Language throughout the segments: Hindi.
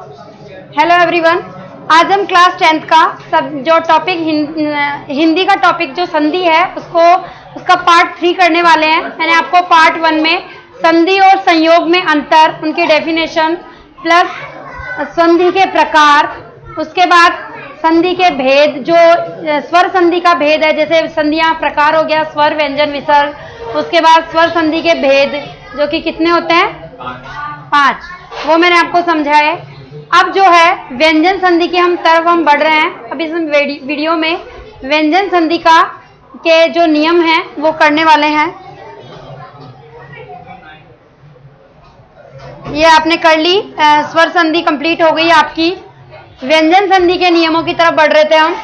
हेलो एवरीवन, आज हम क्लास 10th का जो टॉपिक हिंदी का टॉपिक जो संधि है उसका पार्ट 3 करने वाले हैं। मैंने आपको पार्ट 1 में संधि और संयोग में अंतर, उनकी डेफिनेशन प्लस संधि के प्रकार, उसके बाद संधि के भेद, जो स्वर संधि का भेद है, जैसे संधियां प्रकार हो गया स्वर, व्यंजन, विसर्ग। उसके बाद स्वर संधि के भेद जो कि कितने होते हैं? 5, वो मैंने आपको समझाया। अब जो है व्यंजन संधि की तरफ हम बढ़ रहे हैं। अब इस वीडियो में व्यंजन संधि के जो नियम हैं वो करने वाले हैं। ये आपने कर ली, स्वर संधि कंप्लीट हो गई आपकी। व्यंजन संधि के नियमों की तरफ बढ़ रहे थे हम।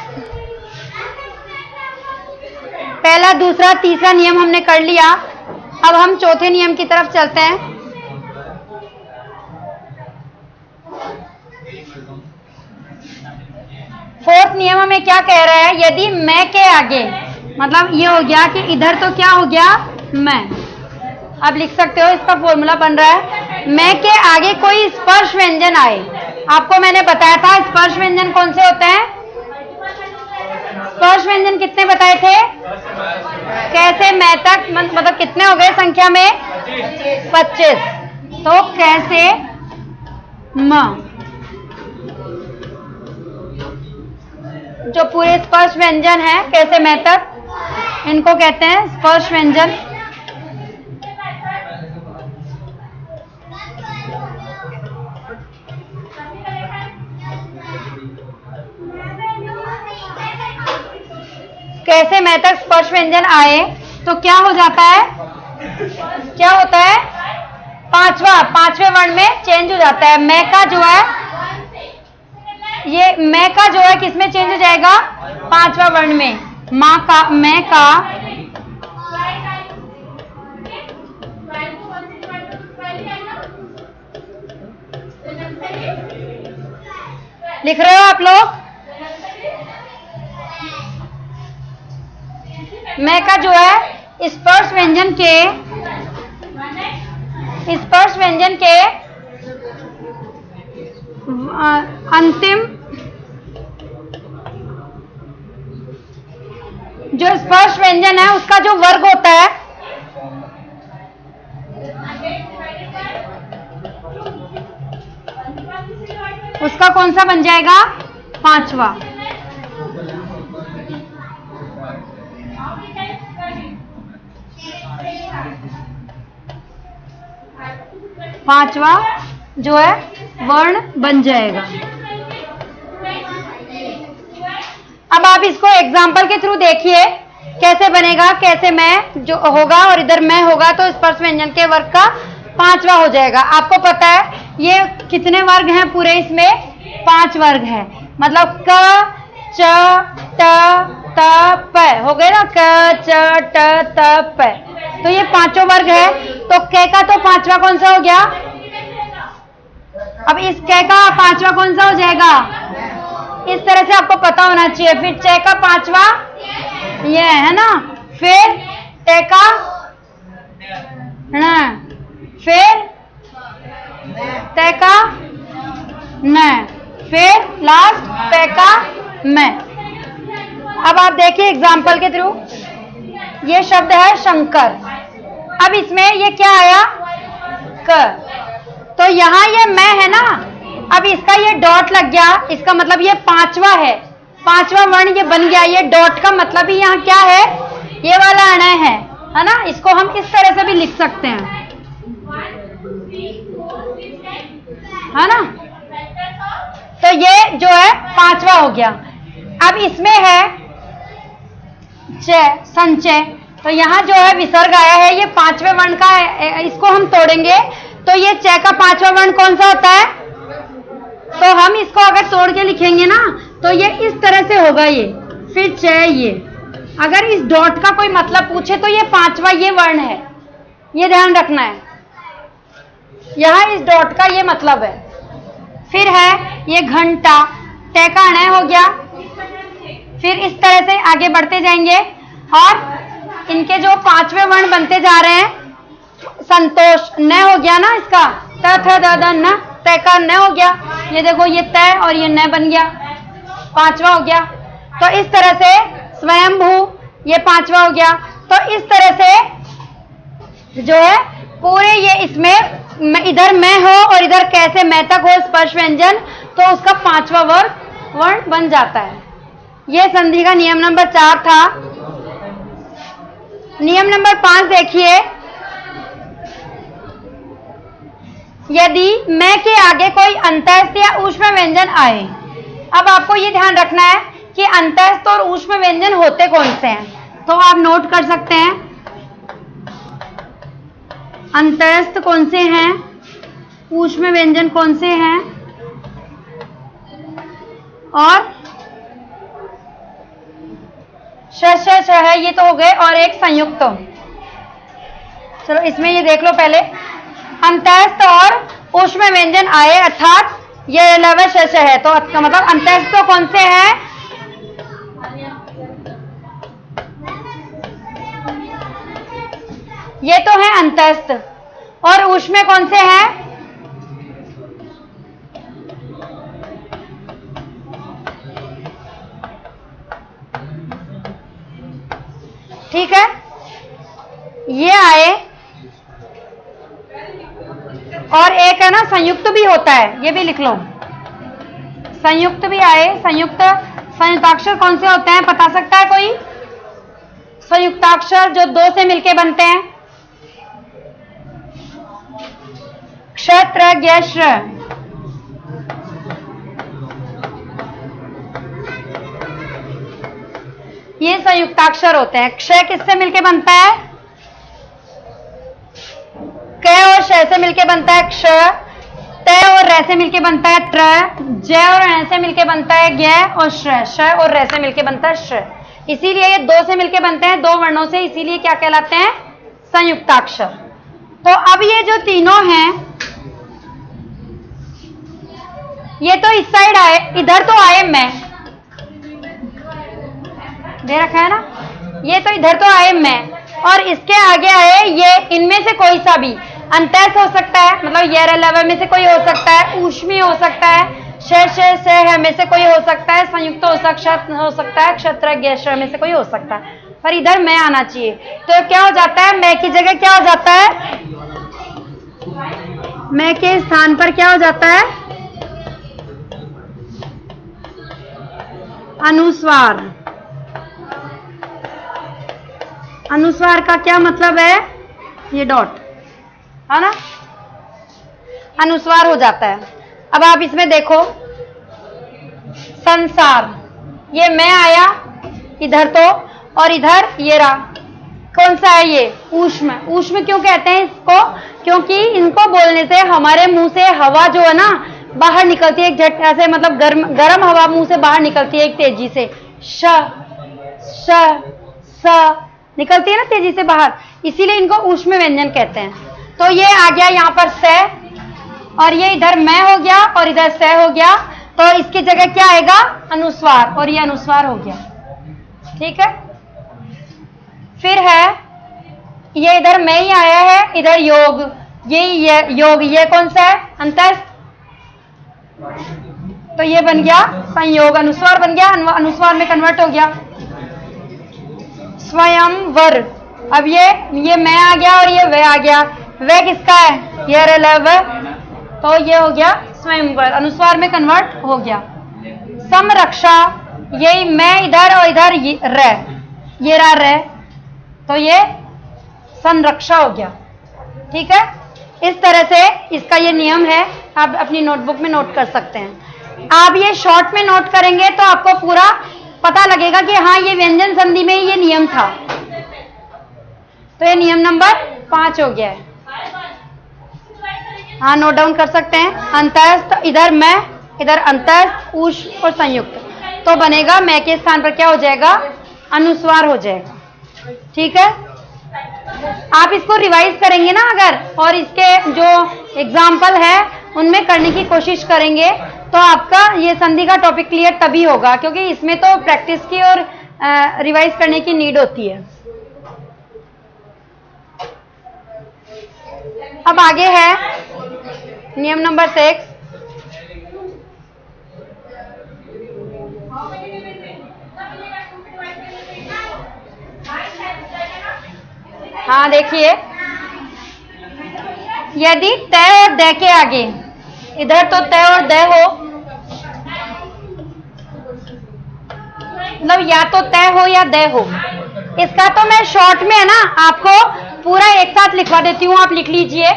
पहला, दूसरा, तीसरा नियम हमने कर लिया। अब हम चौथे नियम की तरफ चलते हैं। फोर्थ नियम हमें क्या कह रहा है? यदि मैं के आगे, मतलब ये हो गया कि इधर तो क्या हो गया? मैं। अब लिख सकते हो, इसका फॉर्मूला बन रहा है, मैं के आगे कोई स्पर्श व्यंजन आए। आपको मैंने बताया था स्पर्श व्यंजन कौन से होते हैं। स्पर्श व्यंजन कितने बताए थे? कैसे मैं तक, मतलब कितने हो गए संख्या में? 25। तो कैसे म, जो पूरे स्पर्श व्यंजन है कैसे मैं तक, इनको कहते हैं स्पर्श व्यंजन। कैसे मैं तक स्पर्श व्यंजन आए तो क्या हो जाता है? क्या होता है? पांचवें वर्ण में चेंज हो जाता है। मैं का जो है, ये मैं का जो है किसमें चेंज हो जाएगा? 5वां वर्ण में। माँ का, मैं का, लिख रहे हो आप लोग? मैं का जो है स्पर्श व्यंजन के अंतिम जो स्पर्श व्यंजन है उसका जो वर्ग होता है, उसका कौन सा बन जाएगा? 5वां। जो है वर्ण बन जाएगा। अब आप इसको एग्जाम्पल के थ्रू देखिए कैसे बनेगा। कैसे मैं जो होगा और इधर मैं होगा तो स्पर्श व्यंजन के वर्ग का 5वां हो जाएगा। आपको पता है ये कितने वर्ग हैं पूरे? इसमें 5 वर्ग हैं। मतलब क, च, ट, त, प हो गए ना। क, च, ट, त, प, तो ये 5 वर्ग है। तो क का तो 5वां कौन सा हो गया? अब इस क का 5वां कौन सा हो जाएगा? इस तरह से आपको पता होना चाहिए। फिर च का 5वां ये है ना, फिर ट का न, फिर त का न, फिर लास्ट प का म। अब आप देखिए एग्जाम्पल के थ्रू, ये शब्द है शंकर। अब इसमें ये क्या आया? क। तो यहाँ ये मैं है ना, अब इसका ये डॉट लग गया, इसका मतलब ये 5वां है। 5वां वर्ण ये बन गया। ये डॉट का मतलब ही यहाँ क्या है? ये वाला अणय है ना। इसको हम इस तरह से भी लिख सकते हैं, है ना। तो ये जो है 5वां हो गया। अब इसमें है च, संचय। तो यहाँ जो है विसर्ग आया है, ये 5वें वर्ण का है। इसको हम तोड़ेंगे तो ये च का 5वां वर्ण कौन सा होता है? तो हम इसको अगर तोड़ के लिखेंगे ना तो ये इस तरह से होगा। ये फिर च, ये अगर इस डॉट का कोई मतलब पूछे तो ये 5वां ये वर्ण है, ये ध्यान रखना है। यहाँ इस डॉट का ये मतलब है। फिर है ये घंटा, ट का अणय हो गया। फिर इस तरह से आगे बढ़ते जाएंगे और इनके जो 5वें वर्ण बनते जा रहे हैं। संतोष, न हो गया ना इसका, त थ द द न, त का न हो गया। ये देखो ये तय और ये न बन गया, पांचवा हो गया। तो इस तरह से स्वयंभू ये पांचवा हो गया। तो इस तरह से जो है पूरे ये इसमें इधर मैं हो और इधर कैसे मैं तक हो स्पर्श व्यंजन, तो उसका पांचवा वर्ण बन जाता है। ये संधि का नियम नंबर 4 था। नियम नंबर 5 देखिए, यदि मैं के आगे कोई अंतस्थ या ऊष्म व्यंजन आए। अब आपको ये ध्यान रखना है कि अंतस्थ और ऊष्म व्यंजन होते कौन से हैं, तो आप नोट कर सकते हैं अंतस्थ कौन से हैं, ऊष्म व्यंजन कौन से हैं, और श है ये तो हो गए, और एक संयुक्त। चलो इसमें ये देख लो पहले, अंतस्थ और ऊष्म व्यंजन आए अर्थात ये लव श है, तो इसका मतलब अंतस्थ तो कौन से हैं, ये तो है अंतस्थ, और ऊष्म कौन से हैं, ठीक है, ये आए। और एक है ना संयुक्त भी होता है, ये भी लिख लो, संयुक्त भी आए। संयुक्ताक्षर कौन से होते हैं बता सकता है कोई? संयुक्ताक्षर जो दो से मिलके बनते हैं, क्षत्र ज्ञश्र, ये संयुक्ताक्षर होते हैं। क्ष किससे मिलके बनता है? क और श से मिलके बनता है क्ष, त और र से मिलके बनता है त्र, ज और ण से मिलके बनता है ज्ञ, और श और र से मिलके बनता है श। इसीलिए ये दो से मिलके बनते हैं, दो वर्णों से, इसीलिए क्या कहलाते हैं? संयुक्ताक्षर। तो अब ये जो तीनों हैं, ये तो इस साइड आए, इधर तो आए मैं, दे रखा है ना, ये तो इधर तो आए मैं, और इसके आगे आए ये, इनमें से कोई सा भी अंतस्थ हो सकता है, मतलब ये लव में से कोई हो सकता है, ऊष्मी हो सकता है, श में से कोई हो सकता है, संयुक्त हो सकता है, क्षत्र ज्ञ में से कोई हो सकता है, पर इधर मैं आना चाहिए। तो क्या हो जाता है? मैं की जगह क्या हो जाता है? मैं के स्थान पर क्या हो जाता है? अनुस्वार। अनुस्वार का क्या मतलब है? ये डॉट है ना, अनुस्वार हो जाता है। अब आप इसमें देखो, संसार, ये मैं आया इधर तो, और इधर ये रहा, कौन सा है ये? ऊष्म। ऊष्म क्यों कहते हैं इसको? क्योंकि इनको बोलने से हमारे मुंह से हवा जो है ना बाहर निकलती है, एक झट ऐसे, मतलब गर्म हवा मुंह से बाहर निकलती है एक तेजी से, श निकलती है ना तेजी से बाहर, इसीलिए इनको ऊष्म व्यंजन कहते हैं। तो ये आ गया यहाँ पर स, और ये इधर मैं हो गया और इधर स हो गया, तो इसकी जगह क्या आएगा? अनुस्वार, और ये अनुस्वार हो गया। ठीक है, फिर है ये इधर मैं ही आया है, इधर योग, ये योग, ये कौन सा है? अंतस्थ, तो ये बन गया संयोग, अनुस्वार बन गया, अनुस्वार में कन्वर्ट हो गया। स्वयंवर, अब ये मैं आ गया और ये वह आ गया, वह किसका है? ये लव, तो ये हो गया स्वयंवर, अनुस्वार में कन्वर्ट हो गया। समरक्षा, यही मैं इधर और इधर ये रह, तो ये संरक्षा हो गया। ठीक है, इस तरह से इसका ये नियम है, आप अपनी नोटबुक में नोट कर सकते हैं। आप ये शॉर्ट में नोट करेंगे तो आपको पूरा पता लगेगा कि हाँ ये व्यंजन संधि में ये नियम था। तो ये नियम नंबर 5 हो गया है, हाँ नोट डाउन कर सकते हैं। अंतस्थ, इधर मैं, इधर अंतस्थ, ऊष्म और संयुक्त, तो बनेगा मैं के स्थान पर क्या हो जाएगा? अनुस्वार हो जाएगा। ठीक है, आप इसको रिवाइज करेंगे ना अगर, और इसके जो एग्जाम्पल है उनमें करने की कोशिश करेंगे, तो आपका ये संधि का टॉपिक क्लियर तभी होगा, क्योंकि इसमें तो प्रैक्टिस की और रिवाइज करने की नीड होती है। अब आगे है नियम नंबर 6, हाँ देखिए, यदि तय और दय के आगे, इधर तो तय और दय हो, मतलब या तो तय हो या दय हो। इसका तो मैं शॉर्ट में है ना आपको पूरा एक साथ लिखवा देती हूँ, आप लिख लीजिए।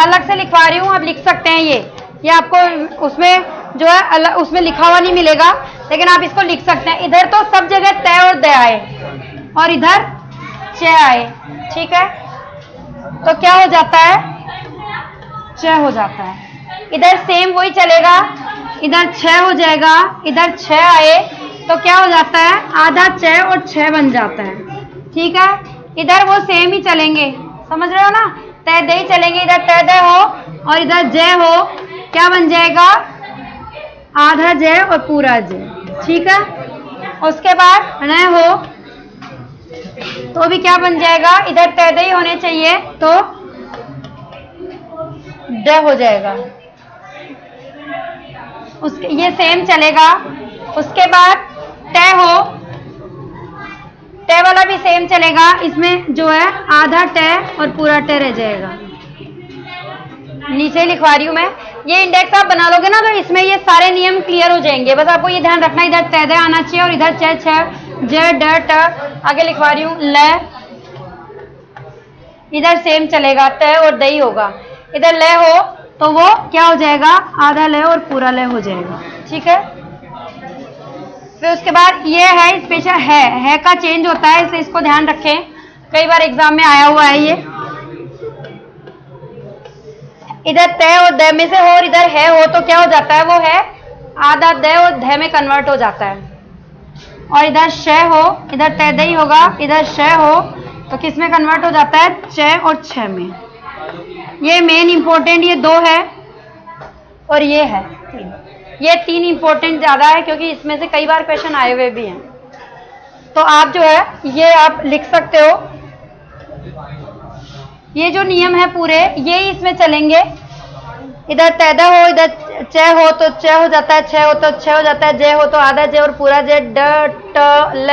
अलग से लिखवा रही हूँ, आप लिख सकते हैं। ये आपको उसमें जो है अलग उसमें लिखा हुआ नहीं मिलेगा, लेकिन आप इसको लिख सकते हैं। इधर तो सब जगह तय और दय आए और इधर च आए, ठीक है, तो क्या हो जाता है, च हो जाता है। इधर सेम वही चलेगा, इधर 6 हो जाएगा, इधर 6 आए तो क्या हो जाता है, आधा च और 6 बन जाता है, ठीक है। इधर वो सेम ही चलेंगे, समझ रहे हो ना, तय दे ही चलेंगे। इधर तय दे हो और इधर जय हो, क्या बन जाएगा, आधा जय और पूरा जय, ठीक है। उसके बाद न हो तो भी क्या बन जाएगा, इधर तय दे ही होने चाहिए तो ड हो जाएगा। उसके ये सेम चलेगा। उसके बाद तय हो, तय वाला भी सेम चलेगा, इसमें जो है आधा तय और पूरा तय रह जाएगा। नीचे लिखवा रही हूं मैं, ये इंडेक्स आप बना लोगे ना तो इसमें ये सारे नियम क्लियर हो जाएंगे। बस आपको ये ध्यान रखना, इधर तय दय आना चाहिए और इधर च छ ज ड ट। आगे लिखवा रही हूं ल, इधर सेम चलेगा, तय और दई होगा। इधर ल हो तो वो क्या हो जाएगा, आधा ल और पूरा ल हो जाएगा, ठीक है। फिर उसके बाद ये है स्पेशल है का चेंज होता है, इसलिए इसको ध्यान रखें, कई बार एग्जाम में आया हुआ है ये। इधर तय और द में से हो और इधर है हो तो क्या हो जाता है, वो है आधा द और ध में कन्वर्ट हो जाता है। और इधर श हो, इधर तय दई होगा, इधर श हो तो किस में कन्वर्ट हो जाता है, च और छ में। ये मेन इंपॉर्टेंट ये 2 है और ये है 3। ये 3 इंपॉर्टेंट ज्यादा है क्योंकि इसमें से कई बार क्वेश्चन आए हुए भी हैं, तो आप जो है ये आप लिख सकते हो। ये जो नियम है पूरे ये इसमें चलेंगे। इधर तैदा हो, इधर च हो तो च हो जाता है, छ हो तो छ हो जाता है, जय हो तो आधा जय और पूरा जय, ड ट ल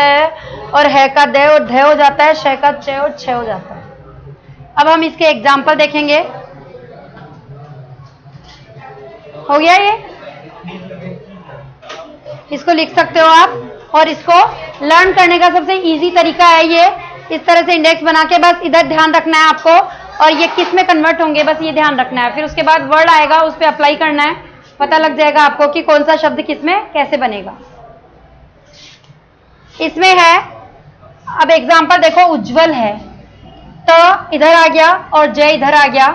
और है का द और ध हो जाता है, श का च और छ हो जाता है। अब हम इसके एग्जाम्पल देखेंगे। हो गया ये, इसको लिख सकते हो आप। और इसको लर्न करने का सबसे इजी तरीका है ये, इस तरह से इंडेक्स बना के बस इधर ध्यान रखना है आपको, और ये किस में कन्वर्ट होंगे बस ये ध्यान रखना है। फिर उसके बाद वर्ड आएगा उस पर अप्लाई करना है, पता लग जाएगा आपको कि कौन सा शब्द किस में कैसे बनेगा। इसमें है, अब एग्जाम्पल देखो, उज्जवल है तो इधर आ गया और जय इधर आ गया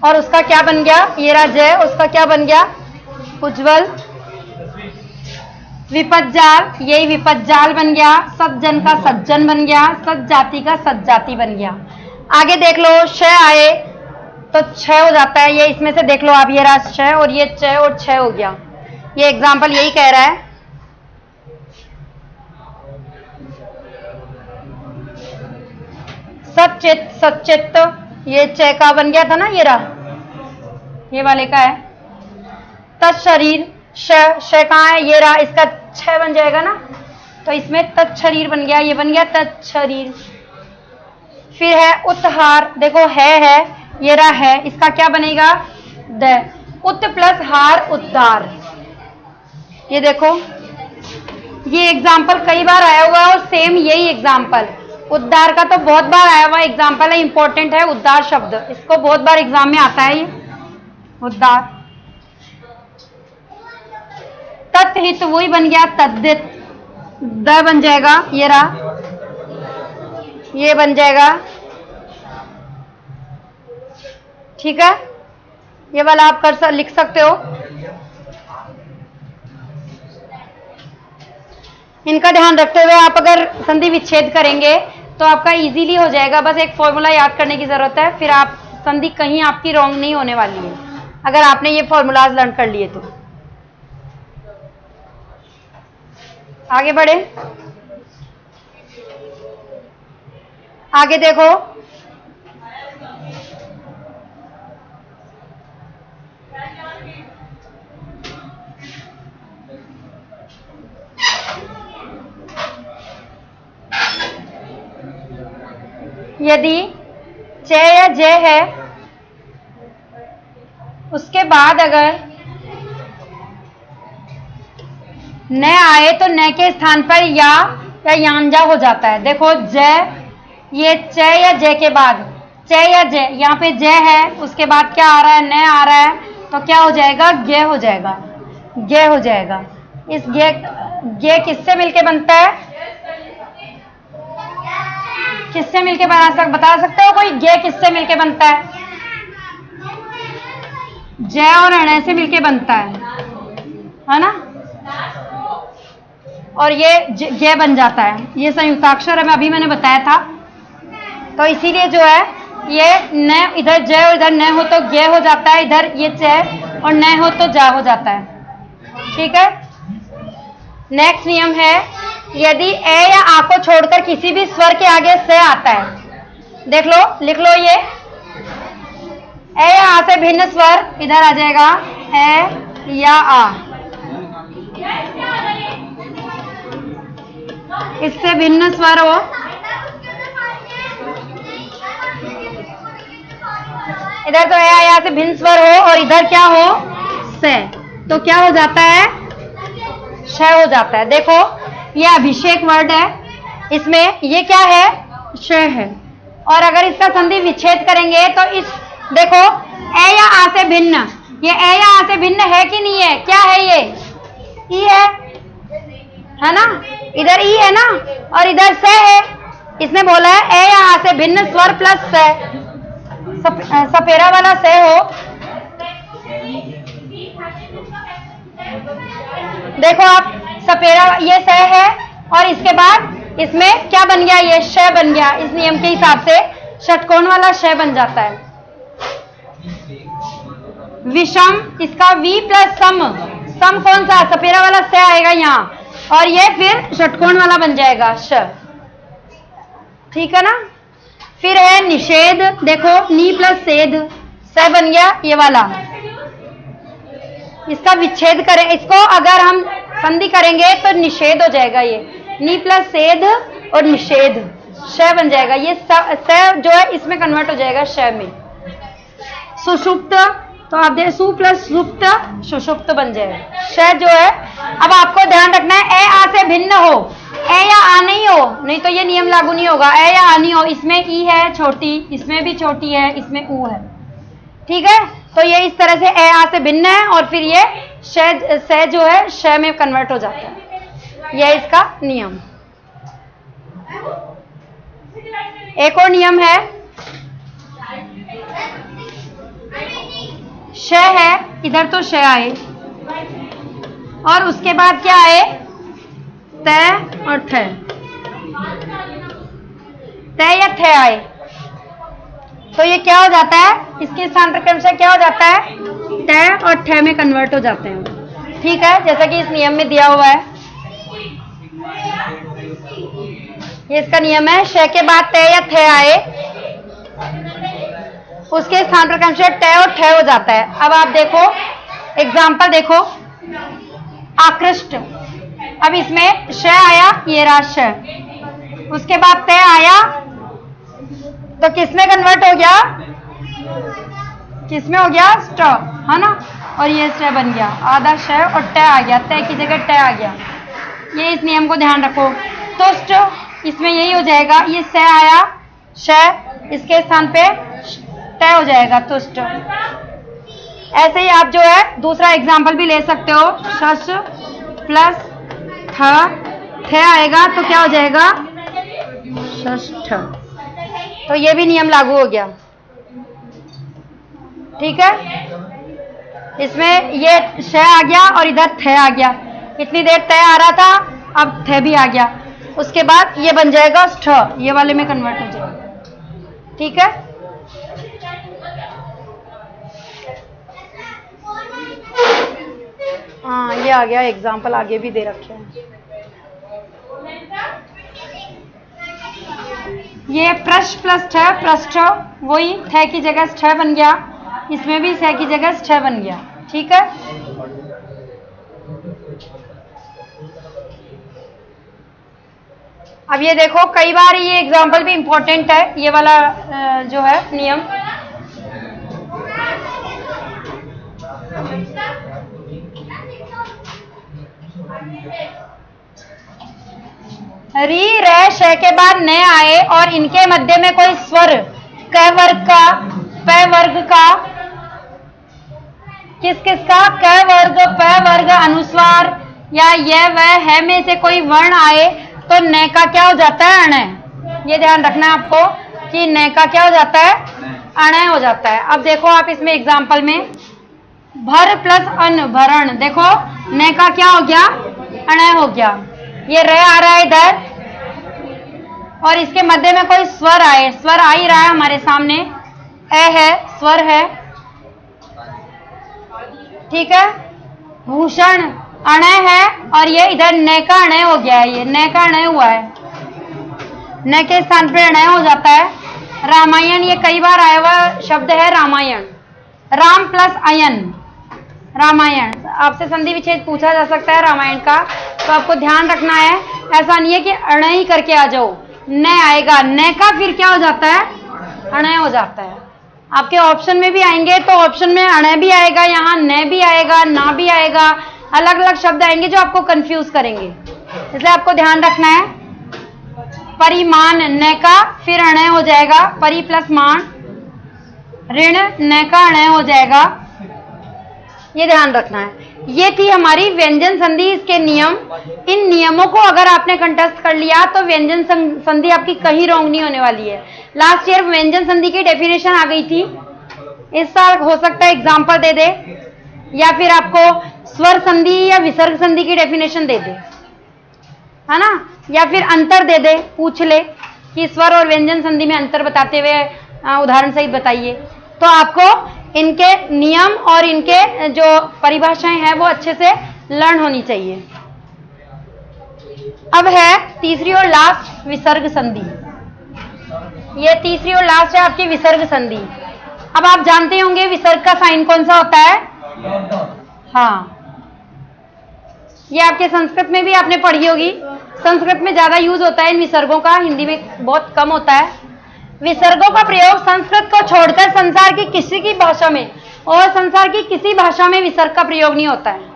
और उसका क्या बन गया, ये रहा जय, उसका क्या बन गया, उज्जवल। विपज्जाल, यही विपज्जाल बन गया। सज्जन का सज्जन बन गया, सज जाति का सज्जाति बन गया। आगे देख लो, श आए तो छ हो जाता है, ये इसमें से देख लो आप, ये रहा छ और ये च और छ हो गया। ये एग्जाम्पल यही कह रहा है। सचित, सचित, ये च का बन गया था ना, ये रहा, ये वाले का है। तत्शरीर, श कहाँ है, ये रहा, इसका छ बन जाएगा ना, तो इसमें तत्शरीर बन गया, ये बन गया तत्शरीर। फिर है उत्हार, देखो है ये रहा है, इसका क्या बनेगा, द। उत प्लस हार उद्धार। ये देखो, ये एग्जाम्पल कई बार आया हुआ है और सेम यही एग्जाम्पल। उद्धार का तो बहुत बार आया हुआ एग्जाम्पल है, इंपॉर्टेंट है उद्धार शब्द, इसको बहुत बार एग्जाम में आता है ये उद्धार। तत्हित, वही बन गया तद्दित, द बन जाएगा, ये रहा, ये बन जाएगा, ठीक है। ये वाला आप लिख सकते हो। इनका ध्यान रखते हुए आप अगर संधि विच्छेद करेंगे तो आपका इजीली हो जाएगा। बस एक फॉर्मूला याद करने की जरूरत है, फिर आप संधि कहीं आपकी रॉन्ग नहीं होने वाली है अगर आपने ये फॉर्मूलाज लर्न कर लिए तो। आगे बढ़े, आगे देखो, यदि च या ज है, उसके बाद अगर न आए तो न के स्थान पर या यांजा हो जाता है। देखो ज, ये च या ज के बाद च या ज, यहाँ पे ज है, उसके बाद क्या आ रहा है, न आ रहा है, तो क्या हो जाएगा, गे हो जाएगा, गे हो जाएगा। इस गे किससे मिलके बनता है, किससे मिलके बता सकते हो कोई, गे किससे मिलके बनता है, ज और अण से मिलके बनता है ना, और ये गे बन जाता है, ये संयुक्ताक्षर है, अभी मैंने बताया था। तो इसीलिए जो है ये न, इधर ज और इधर न हो तो गे हो जाता है, इधर ये च और न हो तो जा हो जाता है। ठीक है। नेक्स्ट नियम है, यदि ए या आ को छोड़कर किसी भी स्वर के आगे से आता है, देख लो, लिख लो, ये ए या आ से भिन्न स्वर इधर आ जाएगा, ए या आ, इससे भिन्न स्वर हो, इधर तो ए या से भिन्न स्वर हो और इधर क्या हो, से, तो क्या हो जाता है, श हो जाता है। देखो ये अभिषेक वर्ड है, इसमें ये क्या है, श है, और अगर इसका संधि विच्छेद करेंगे तो इस, देखो ए या आ से भिन्न, ये ए या आ से भिन्न है कि नहीं है, क्या है ये, ई है ना, इधर ई है ना और इधर से है, इसने बोला है ए या आ से भिन्न स्वर प्लस से, सपेरा वाला से हो। देखो आप, सपेरा ये से है और इसके बाद इसमें क्या बन गया, ये श बन गया, इस नियम के हिसाब से षटकोण वाला श बन जाता है। विषम, इसका वी प्लस सम, सम कौन सा, सपेरा वाला से आएगा यहाँ, और ये फिर षटकोण वाला बन जाएगा श। ठीक है ना। फिर है निषेध, देखो नी प्लस सेध, स बन गया ये वाला, इसका विच्छेद करें, इसको अगर हम संधि करेंगे तो निषेध हो जाएगा, ये नी प्लस सेध और निषेध, श बन जाएगा, ये स जो है इसमें कन्वर्ट हो जाएगा श में। सुषुप्त, तो आप दे सु प्लस सुप्त, सुषुप्त बन जाएगा। श जो है, अब आपको ध्यान रखना है ए आ से भिन्न हो, ए या आ नहीं हो, नहीं तो ये नियम लागू नहीं होगा, ए या आ नहीं हो, इसमें ई है छोटी, इसमें भी छोटी है, इसमें ऊ है। ठीक है, तो ये इस तरह से ए आ से भिन्न है और फिर ये श जो है श में कन्वर्ट हो जाता है, यह इसका नियम। एक और नियम है, श है, इधर तो श आए और उसके बाद क्या आए, त और थ, त या थ आए, तो ये क्या हो जाता है, इसके स्थान पर क्रमशः क्या हो जाता है, त और ठ में कन्वर्ट हो जाते हैं। ठीक है, जैसा कि इस नियम में दिया हुआ है, ये इसका नियम है, श के बाद त या थ आए, उसके स्थान पर क्रमशः ट और ठ हो जाता है। अब आप देखो एग्जाम्पल, देखो आकृष्ट, अब इसमें श आया, ये रहा श, उसके बाद त आया, तो किसमें कन्वर्ट हो गया, किसमें हो गया, स्ट, है ना, और ये स्ट बन गया, आधा श और ट आ गया, त की जगह ट आ गया। ये इस नियम को ध्यान रखो। तुष्ट, इसमें यही हो जाएगा, ये स आया, श, इसके स्थान पे ट हो जाएगा, तुष्ट। ऐसे ही आप जो है दूसरा एग्जाम्पल भी ले सकते हो, शश प्लस थ आएगा तो क्या हो जाएगा, षष्ठ, तो ये भी नियम लागू हो गया। ठीक है, इसमें ये श आ गया और इधर थ आ गया, इतनी देर त आ रहा था, अब थ भी आ गया, उसके बाद ये बन जाएगा ष्ठ, ये वाले में कन्वर्ट हो जाएगा। ठीक है, हाँ ये आ गया, एग्जाम्पल आगे भी दे रखे हैं। ये प्रश प्लस ठ, पृष्ठ, वही थ की जगह ष्ठ बन गया, इसमें भी स की जगह ष्ठ बन गया। ठीक है, अब ये देखो, कई बार ये एग्जाम्पल भी इंपॉर्टेंट है, ये वाला जो है नियम। री रे श के बाद न आए और इनके मध्य में कोई स्वर क वर्ग का, प वर्ग का, किस किस का, क वर्ग, प वर्ग, अनुस्वार या यह वह है में से कोई वर्ण आए तो न का क्या हो जाता है, अण। ये ध्यान रखना है आपको कि न का क्या हो जाता है, अण हो जाता है। अब देखो आप इसमें एग्जाम्पल में भर प्लस अन, भरण, देखो न का क्या हो गया, अण हो गया। ये र आ रहा है इधर और इसके मध्य में कोई स्वर आए, स्वर आ ही रहा है हमारे सामने, ए है, स्वर है, ठीक है। भूषण अण है और ये इधर न का अण हो गया है, ये न का अण हुआ है, न के स्थान पर अण हो जाता है। रामायण, ये कई बार आया हुआ शब्द है रामायण, राम प्लस अयन, रामायण। आपसे संधि विच्छेद पूछा जा सकता है रामायण का, तो आपको ध्यान रखना है, ऐसा नहीं है कि अण ही करके आ जाओ, न आएगा, न का फिर क्या हो जाता है, अण हो जाता है। आपके ऑप्शन में भी आएंगे तो ऑप्शन में अण भी आएगा, यहाँ न भी आएगा, ना भी आएगा, अलग अलग शब्द आएंगे जो आपको कंफ्यूज करेंगे, इसलिए आपको ध्यान रखना है। परिमाण न का फिर अण हो जाएगा, परि प्लस मान, ऋण न का अण हो जाएगा, ये ध्यान रखना है। ये थी हमारी व्यंजन संधि, इसके नियम। इन नियमों को अगर आपने कंठस्थ कर लिया तो व्यंजन संधि आपकी कहीं रॉन्ग नहीं होने वाली है। लास्ट ईयर व्यंजन संधि की डेफिनेशन आ गई थी, इस साल हो सकता है एग्जाम्पल दे दे, या फिर आपको स्वर संधि या विसर्ग संधि की डेफिनेशन दे दे, है ना, या फिर अंतर दे दे, पूछ ले कि स्वर और व्यंजन संधि में अंतर बताते हुए उदाहरण सहित बताइए। तो आपको इनके नियम और इनके जो परिभाषाएं हैं वो अच्छे से लर्न होनी चाहिए। अब है तीसरी और लास्ट विसर्ग संधि। ये तीसरी और लास्ट है आपकी विसर्ग संधि। अब आप जानते होंगे विसर्ग का साइन कौन सा होता है, हाँ, ये आपके संस्कृत में भी आपने पढ़ी होगी, संस्कृत में ज्यादा यूज होता है इन विसर्गों का, हिंदी में बहुत कम होता है। विसर्गों का प्रयोग संस्कृत को छोड़कर संसार की किसी की भाषा में और संसार की किसी भाषा में विसर्ग का प्रयोग नहीं होता है।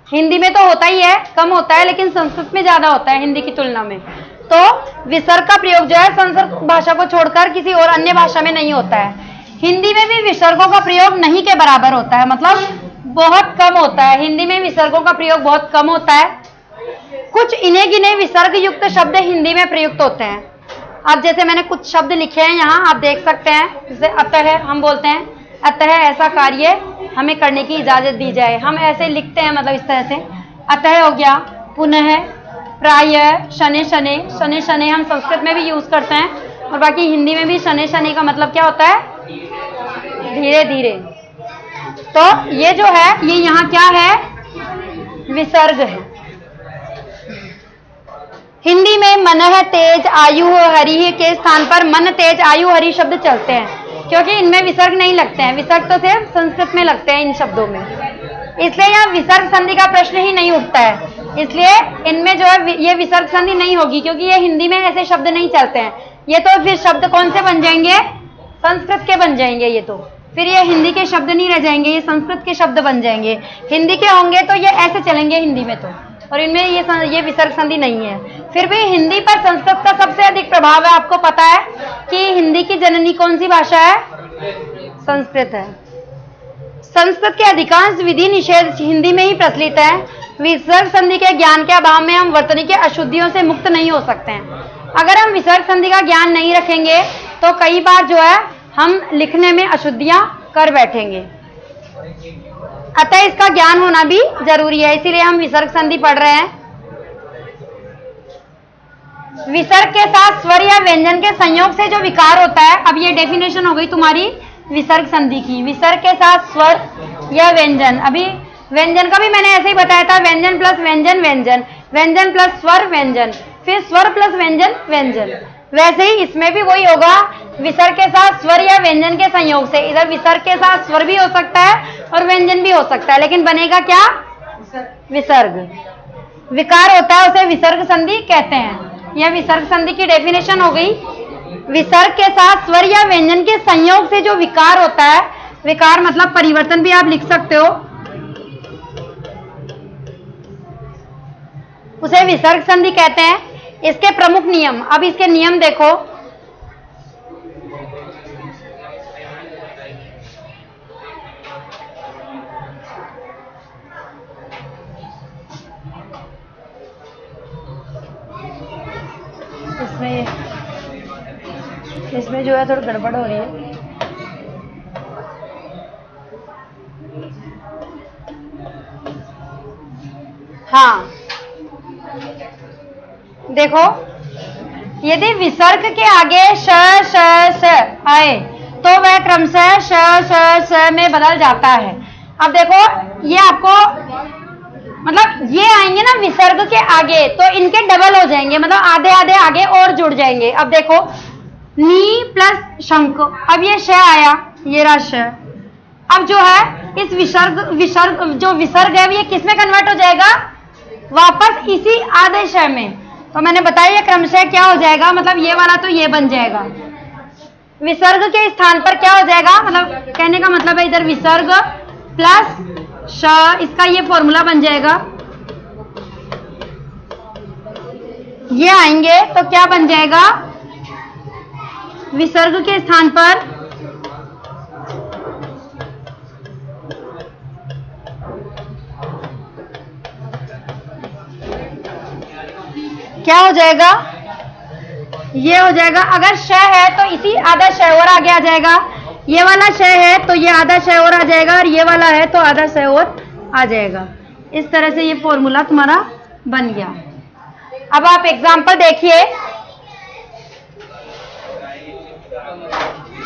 हिंदी में तो होता ही है, कम होता है, लेकिन संस्कृत में ज्यादा होता है हिंदी की तुलना में। तो विसर्ग का प्रयोग जो है संस्कृत भाषा को छोड़कर किसी और अन्य भाषा में नहीं होता है। हिंदी में भी विसर्गों का प्रयोग नहीं के बराबर होता है, मतलब बहुत कम होता है। हिंदी में विसर्गों का प्रयोग बहुत कम होता है। कुछ इन्हें गिने विसर्ग युक्त शब्द हिंदी में प्रयुक्त होते हैं। अब जैसे मैंने कुछ शब्द लिखे हैं यहाँ, आप देख सकते हैं, जैसे अतः हम बोलते हैं, अतः ऐसा कार्य हमें करने की इजाजत दी जाए, हम ऐसे लिखते हैं, मतलब इस तरह से अतः हो गया, पुनः, प्रायः, शनै शनै, शनै शनै हम संस्कृत में भी यूज करते हैं, और बाकी हिंदी में भी शनै शनै का मतलब क्या होता है, धीरे धीरे। तो ये जो है ये यहाँ क्या है, विसर्ग है। हिंदी में मनः तेज आयु हरि के स्थान पर मन तेज आयु हरि शब्द चलते हैं, क्योंकि इनमें विसर्ग नहीं लगते हैं, विसर्ग तो सिर्फ संस्कृत में लगते हैं इन शब्दों में, इसलिए यहाँ विसर्ग संधि का प्रश्न ही नहीं उठता है। इसलिए इनमें जो है ये विसर्ग संधि नहीं होगी, क्योंकि ये हिंदी में ऐसे शब्द नहीं चलते हैं। ये तो फिर शब्द कौन से बन जाएंगे, संस्कृत के बन जाएंगे, ये तो फिर ये हिंदी के शब्द नहीं रह जाएंगे, ये संस्कृत के शब्द बन जाएंगे। हिंदी के होंगे तो ये ऐसे चलेंगे हिंदी में तो, और इनमें ये विसर्ग संधि नहीं है। फिर भी हिंदी पर संस्कृत का सबसे अधिक प्रभाव है। आपको पता है कि हिंदी की जननी कौन सी भाषा है, संस्कृत है। संस्कृत के अधिकांश विधि निषेध हिंदी में ही प्रचलित है। विसर्ग संधि के ज्ञान के अभाव में हम वर्तनी के अशुद्धियों से मुक्त नहीं हो सकते हैं। अगर हम विसर्ग संधि का ज्ञान नहीं रखेंगे तो कई बार जो है हम लिखने में अशुद्धियां कर बैठेंगे, अतः इसका ज्ञान होना भी जरूरी है, इसीलिए हम विसर्ग संधि पढ़ रहे हैं। विसर्ग के साथ स्वर या व्यंजन के संयोग से जो विकार होता है, अब ये डेफिनेशन हो गई तुम्हारी विसर्ग संधि की। विसर्ग के साथ स्वर या व्यंजन, अभी व्यंजन का भी मैंने ऐसे ही बताया था, व्यंजन प्लस व्यंजन व्यंजन, व्यंजन प्लस स्वर व्यंजन, फिर स्वर प्लस व्यंजन व्यंजन। वैसे ही इसमें भी वही होगा, विसर्ग के साथ स्वर या व्यंजन के संयोग से। इधर विसर्ग के साथ स्वर भी हो सकता है और व्यंजन भी हो सकता है, लेकिन बनेगा क्या, विसर्ग। विकार होता है उसे विसर्ग संधि कहते हैं। यह विसर्ग संधि की डेफिनेशन हो गई। विसर्ग के साथ स्वर या व्यंजन के संयोग से जो विकार होता है, विकार मतलब परिवर्तन भी आप लिख सकते हो, उसे विसर्ग संधि कहते हैं। इसके प्रमुख नियम, अब इसके नियम देखो। इसमें जो है थोड़ी गड़बड़ हो रही है। हाँ देखो, यदि विसर्ग के आगे श श स आए तो वह क्रमशः श श स में बदल जाता है। अब देखो, ये आपको मतलब ये आएंगे ना विसर्ग के आगे, तो इनके डबल हो जाएंगे, मतलब आधे आधे आगे और जुड़ जाएंगे। अब देखो, नी प्लस शंख, अब ये श आया, ये रहा श। अब जो है इस विसर्ग जो विसर्ग है ये किस में कन्वर्ट हो जाएगा? वापस इसी आधे श में। तो मैंने बताया ये क्रमशः क्या हो जाएगा, मतलब ये वाला तो ये बन जाएगा। विसर्ग के स्थान पर क्या हो जाएगा, मतलब कहने का मतलब है इधर विसर्ग प्लस श, इसका ये फॉर्मूला बन जाएगा। ये आएंगे तो क्या बन जाएगा, विसर्ग के स्थान पर क्या हो जाएगा, ये हो जाएगा। अगर श है तो इसी आधा श और आगे आ जाएगा, ये वाला श है तो ये आधा श और आ जाएगा, और ये वाला है तो आधा श और आ जाएगा। इस तरह से ये फॉर्मूला तुम्हारा बन गया। अब आप एग्जांपल देखिए।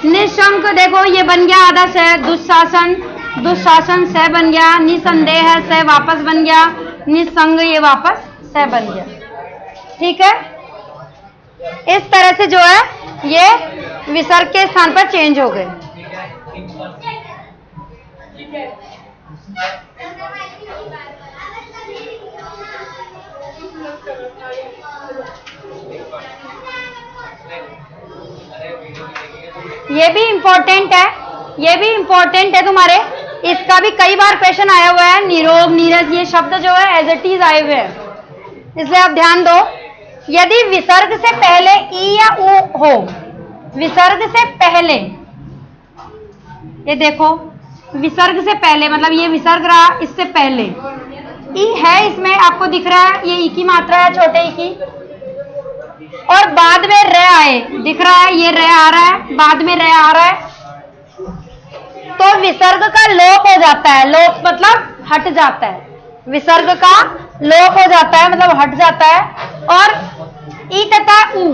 निशंक, देखो ये बन गया आधा श, दुशासन, दुशासन स बन गया, निसंदेह स वापस बन गया, निसंग ये वापस स बन गया। ठीक है, इस तरह से जो है ये विसर्ग के स्थान पर चेंज हो गए। ये भी इंपॉर्टेंट है, ये भी इंपॉर्टेंट है तुम्हारे, इसका भी कई बार क्वेश्चन आया हुआ है। निरोग, नीरस, ये शब्द जो है एज इट इज आए हुए हैं, इसलिए आप ध्यान दो। यदि विसर्ग से पहले ई या ऊ हो, विसर्ग से पहले, ये देखो विसर्ग से पहले मतलब ये विसर्ग रहा, इससे पहले ई है, इसमें आपको दिख रहा है ये ई की मात्रा है, छोटे ई की, और बाद में र आए, दिख रहा है ये र आ रहा है, बाद में र आ रहा है, तो विसर्ग का लोप हो जाता है। लोप मतलब हट जाता है, विसर्ग का लोप हो जाता है मतलब हट जाता है। और ई तथा ऊ,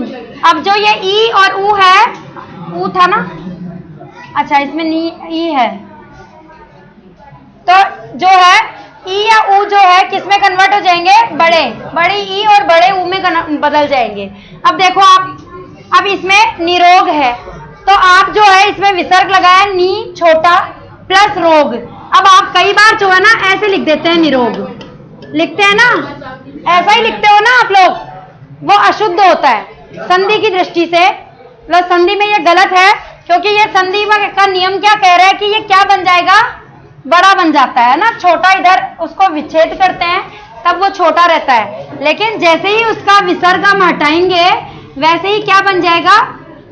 अब जो ये ई और ऊ है, ऊ था ना, अच्छा इसमें ई है, तो जो है ई या ऊ जो है किसमें कन्वर्ट हो जाएंगे, बड़े, बड़े ई और बड़े ऊ में बदल जाएंगे। अब देखो आप, अब इसमें निरोग है तो आप जो है इसमें विसर्ग लगाया नी छोटा प्लस रोग। अब आप कई बार जो है ना ऐसे लिख देते हैं, निरोग लिखते हैं ना, ऐसा ही लिखते हो ना आप लोग, वो अशुद्ध होता है संधि की दृष्टि से। मतलब संधि में ये गलत है, क्योंकि ये संधि का नियम क्या कह रहा है कि ये क्या बन जाएगा, बड़ा बन जाता है ना। छोटा इधर उसको विच्छेद करते हैं तब वो छोटा रहता है, लेकिन जैसे ही उसका विसर्ग हम हटाएंगे वैसे ही क्या बन जाएगा,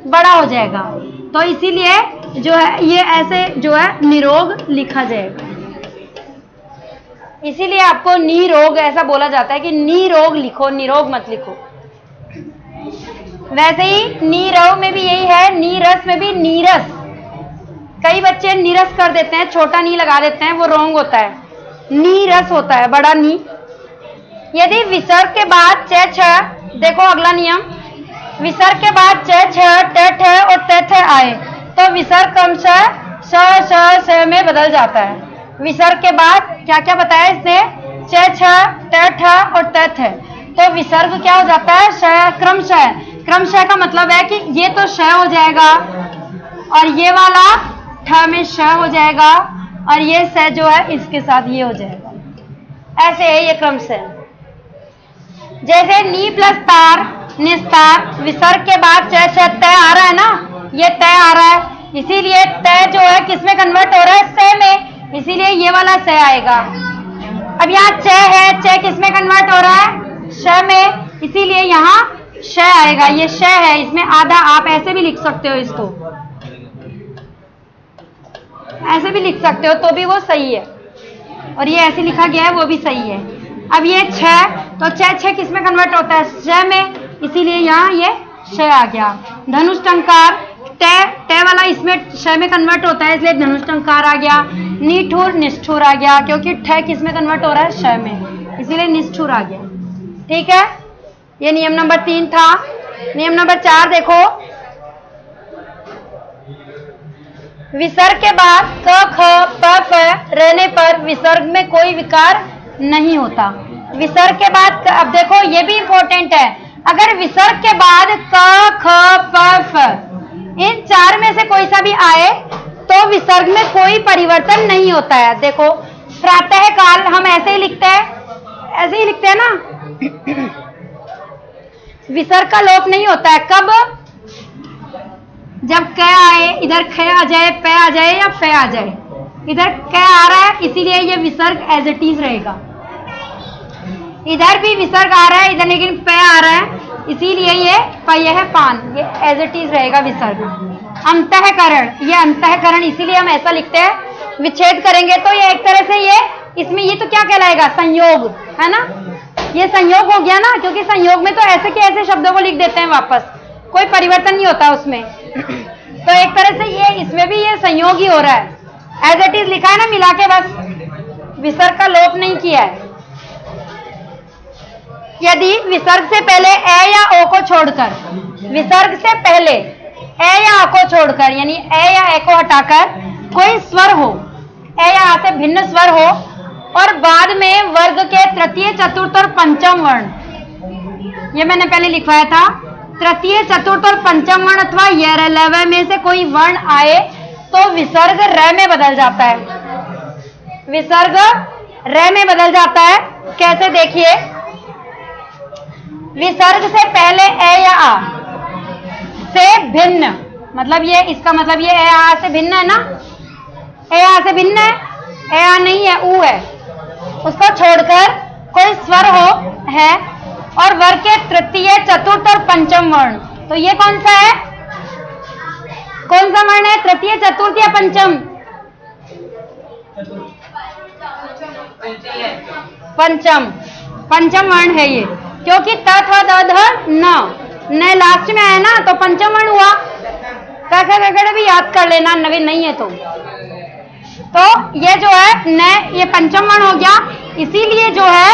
बड़ा हो जाएगा। तो इसीलिए जो है ये ऐसे जो है निरोग लिखा जाएगा, इसीलिए आपको निरोग ऐसा बोला जाता है कि निरोग लिखो, निरोग मत लिखो। वैसे ही नीरव में भी यही है, नीरस में भी नीरस, कई बच्चे नीरस कर देते हैं, छोटा नी लगा देते हैं, वो रॉन्ग होता है, नीरस होता है बड़ा नी। यदि विसर्ग के बाद च छ, देखो अगला नियम, विसर्ग के बाद च छ ट ठ और त थ आए तो विसर्ग क्रमशः श श स में बदल जाता है। विसर्ग के बाद क्या क्या बताया इसने, च छ ट ठ और त थ, तो विसर्ग क्या हो जाता है, श क्रमशः। क्रमशः का मतलब है कि ये तो श हो जाएगा और ये वाला ठ में श हो जाएगा और ये स जो है इसके साथ ये हो जाएगा। ऐसे है ये क्रमशः। जैसे नी प्लस तार, निस्तार। विसर्ग के बाद च छ तय आ रहा है ना, ये तय आ रहा है, इसीलिए तय जो है किसमें कन्वर्ट हो रहा है, स में, इसीलिए ये वाला स आएगा। अब यहाँ च है, च किसमें कन्वर्ट हो रहा है, श में, इसीलिए यहाँ श आएगा। ये श है, इसमें आधा, आप ऐसे भी लिख सकते हो, इसको ऐसे भी लिख सकते हो तो भी वो सही है, और ये ऐसे लिखा गया है वो भी सही है। अब ये छ, तो छ किसमें कन्वर्ट होता है, श में, इसीलिए यहाँ ये श आ गया। धनुष टंकार, टे वाला इसमें श में कन्वर्ट होता है, इसलिए धनुष टंकार आ गया। निठुर, निष्ठुर आ गया, क्योंकि ठ किसमें कन्वर्ट हो रहा है, श में, इसीलिए निष्ठुर आ गया। ठीक है, ये नियम नंबर 3 था। नियम नंबर 4 देखो, विसर्ग के बाद क ख प फ रहने पर विसर्ग में कोई विकार नहीं होता। विसर्ग के बाद, अब देखो ये भी इंपॉर्टेंट है, अगर विसर्ग के बाद क ख प फ इन 4 में से कोई सा भी आए तो विसर्ग में कोई परिवर्तन नहीं होता है। देखो प्रातः काल हम ऐसे ही लिखते हैं, ऐसे ही लिखते हैं ना, विसर्ग का लोप नहीं होता है। कब, जब क आए, इधर ख आ जाए, प आ जाए या फ आ जाए, इधर क आ रहा है इसीलिए ये विसर्ग एज इट इज रहेगा। इधर भी विसर्ग आ रहा है इधर, लेकिन प आ रहा है इसीलिए ये पय है पान, ये एज इट इज रहेगा विसर्ग। अंतःकरण, ये अंतःकरण इसीलिए हम ऐसा लिखते हैं। विच्छेद करेंगे तो ये एक तरह से ये, इसमें ये तो क्या कहलाएगा, संयोग है ना, ये संयोग हो गया ना, क्योंकि संयोग में तो ऐसे के ऐसे शब्दों को लिख देते हैं वापस, कोई परिवर्तन नहीं होता उसमें। तो एक तरह से ये इसमें भी ये संयोग ही हो रहा है, एज इट इज लिखा है ना मिला के, बस विसर्ग का लोप नहीं किया है। यदि विसर्ग से पहले ए या ओ को छोड़कर, विसर्ग से पहले ए या आ को छोड़कर, यानी ए या ए को हटाकर कोई स्वर हो, ए या आ से भिन्न स्वर हो, और बाद में वर्ग के तृतीय, चतुर्थ और पंचम वर्ण, ये मैंने पहले लिखवाया था, तृतीय, चतुर्थ और पंचम वर्ण अथवा य लव में से कोई वर्ण आए तो विसर्ग र में बदल जाता है। विसर्ग र में बदल जाता है, कैसे देखिए, विसर्ग से पहले ए या आ से भिन्न, मतलब ये इसका मतलब ये ए आ से भिन्न है ना, ए आ से भिन्न है, ए आ नहीं है, ऊ है, उसको छोड़कर कोई स्वर हो है, और वर्ग के तृतीय, चतुर्थ और पंचम वर्ण, तो ये कौन सा है, कौन सा वर्ण है, तृतीय, चतुर्थ या पंचम, पंचम, पंचम वर्ण है ये, क्योंकि त थ द ध न लास्ट में है ना, तो पंचम वर्ण हुआ। वगैरह भी याद कर लेना, नवे नहीं है तो ये जो है न, ये पंचम वर्ण हो गया, इसीलिए जो है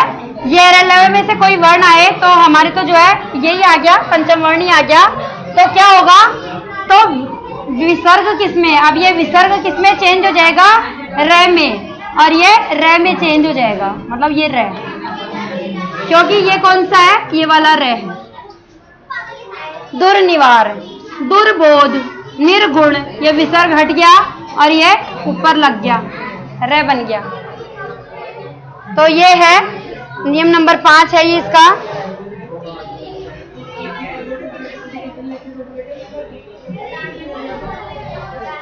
ये लव में से कोई वर्ण आए तो हमारे तो जो है यही आ गया, पंचम वर्ण ही आ गया। तो क्या होगा, तो विसर्ग किसमें, अब ये विसर्ग किसमें चेंज हो जाएगा, र में, और ये र में चेंज हो जाएगा, मतलब ये र, क्योंकि ये कौन सा है, ये वाला र है। दुर्निवार, दुर्बोध, निर्गुण, ये विसर्ग हट गया और ये ऊपर लग गया, र बन गया। तो ये है नियम नंबर 5 है ये इसका।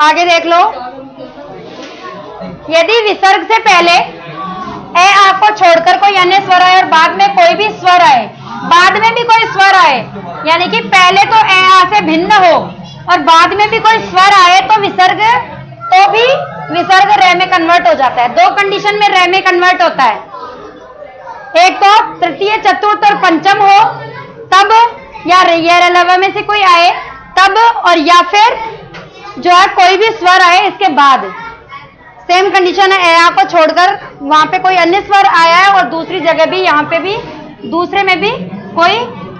आगे देख लो, यदि विसर्ग से पहले ए आ को छोड़कर कोई अन्य स्वर आए और बाद में कोई भी स्वर आए, बाद में भी कोई स्वर आए, यानी कि पहले तो ए आ से भिन्न हो और बाद में भी कोई स्वर आए तो विसर्ग, तो भी विसर्ग र में कन्वर्ट हो जाता है। 2 कंडीशन में र में कन्वर्ट होता है, एक तो तृतीय, चतुर्थ और पंचम हो तब, या ये लव में से कोई आए तब, और या फिर जो है कोई भी स्वर आए इसके बाद। सेम कंडीशन है, ए आ को छोड़कर वहां पे कोई अन्य स्वर आया है और दूसरी जगह भी, यहाँ पे भी दूसरे में भी कोई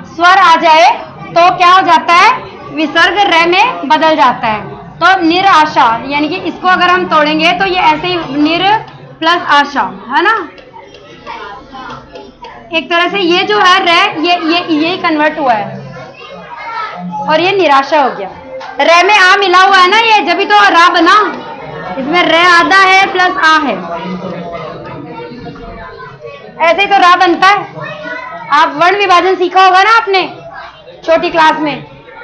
स्वर आ जाए तो क्या हो जाता है, विसर्ग र में बदल जाता है। तो निराशा, यानी कि इसको अगर हम तोड़ेंगे तो ये ऐसे ही निर प्लस आशा है ना, एक तरह से ये जो है र, ये कन्वर्ट हुआ है और ये निराशा हो गया। र में आ मिला हुआ है ना, ये जब भी तो रा बना, इसमें र आधा है प्लस आ है, ऐसे ही तो रा बनता है। आप वर्ण विभाजन सीखा होगा ना आपने, छोटी क्लास में,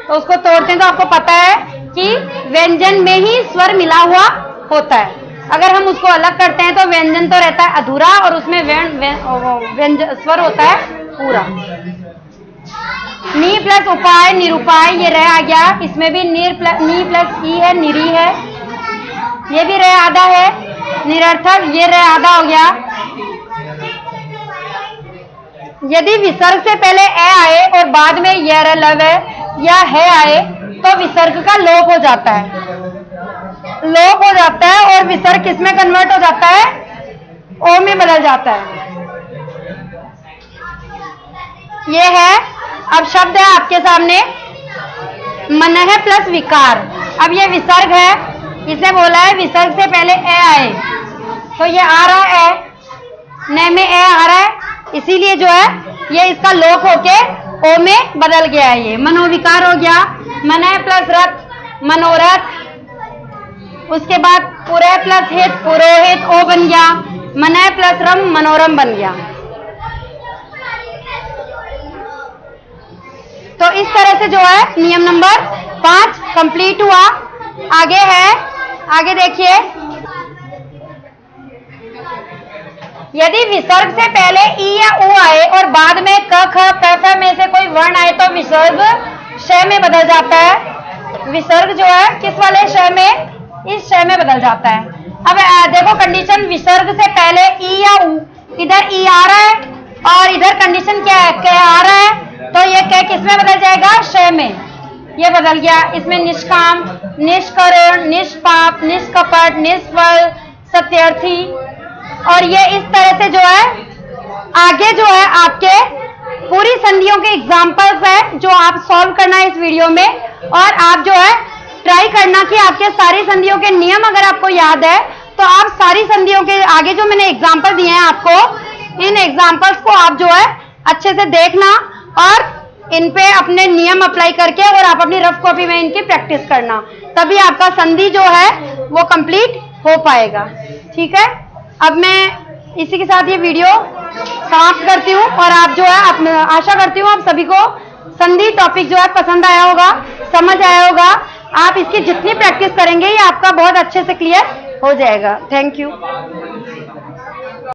तो उसको तोड़ते हैं तो आपको पता है कि व्यंजन में ही स्वर मिला हुआ होता है। अगर हम उसको अलग करते हैं तो व्यंजन तो रहता है अधूरा और उसमें व्यंजन स्वर होता है पूरा। नी प्लस उपाय निरूपाय ये रह आ गया, इसमें भी नी प्लस ई है, निरी है, ये भी रह आधा है, निरर्थक ये रह आधा हो गया। यदि विसर्ग से पहले ए आए और बाद में य लव या है आए तो विसर्ग का लोप हो जाता है, लोप हो जाता है और विसर्ग किसमें कन्वर्ट हो जाता है, ओ में बदल जाता है। ये है, अब शब्द है आपके सामने मनह प्लस विकार। अब ये विसर्ग है, इसने बोला है विसर्ग से पहले ए आए, तो ये आ रहा है न में ए आ रहा है, इसीलिए जो है ये इसका लोप होके ओ में बदल गया है। ये मनोविकार हो गया, मनः प्लस रथ मनोरथ, उसके बाद पुरः प्लस हित पुरोहित ओ बन गया, मनः प्लस रम मनोरम बन गया। तो इस तरह से जो है नियम नंबर 5 कंप्लीट हुआ। आगे है, आगे देखिए, यदि विसर्ग से पहले ई या उ आए और बाद में क ख प फ में से कोई वर्ण आए तो विसर्ग श में बदल जाता है। विसर्ग जो है किस वाले श में, इस श में बदल जाता है। अब देखो कंडीशन, विसर्ग से पहले ई या उ, इधर ई आ रहा है और इधर कंडीशन क्या है, क आ रहा है, तो ये क किस में बदल जाएगा, श में, ये बदल गया। इसमें निष्काम, निष्करुण, निष्पाप, निष्कपट, निष्फल, सत्यार्थी, और ये इस तरह से जो है आगे जो है आपके पूरी संधियों के एग्जाम्पल्स है जो आप सॉल्व करना है इस वीडियो में, और आप जो है ट्राई करना कि आपके सारी संधियों के नियम अगर आपको याद है तो आप सारी संधियों के आगे जो मैंने एग्जाम्पल दिए हैं आपको, इन एग्जाम्पल्स को आप जो है अच्छे से देखना और इन पे अपने नियम अप्लाई करके और आप अपनी रफ कॉपी में इनकी प्रैक्टिस करना, तभी आपका संधि जो है वो कंप्लीट हो पाएगा। ठीक है, अब मैं इसी के साथ ये वीडियो समाप्त करती हूँ और आप जो है आशा करती हूँ आप सभी को संधि टॉपिक जो है पसंद आया होगा, समझ आया होगा। आप इसकी जितनी प्रैक्टिस करेंगे ये आपका बहुत अच्छे से क्लियर हो जाएगा। Thank you.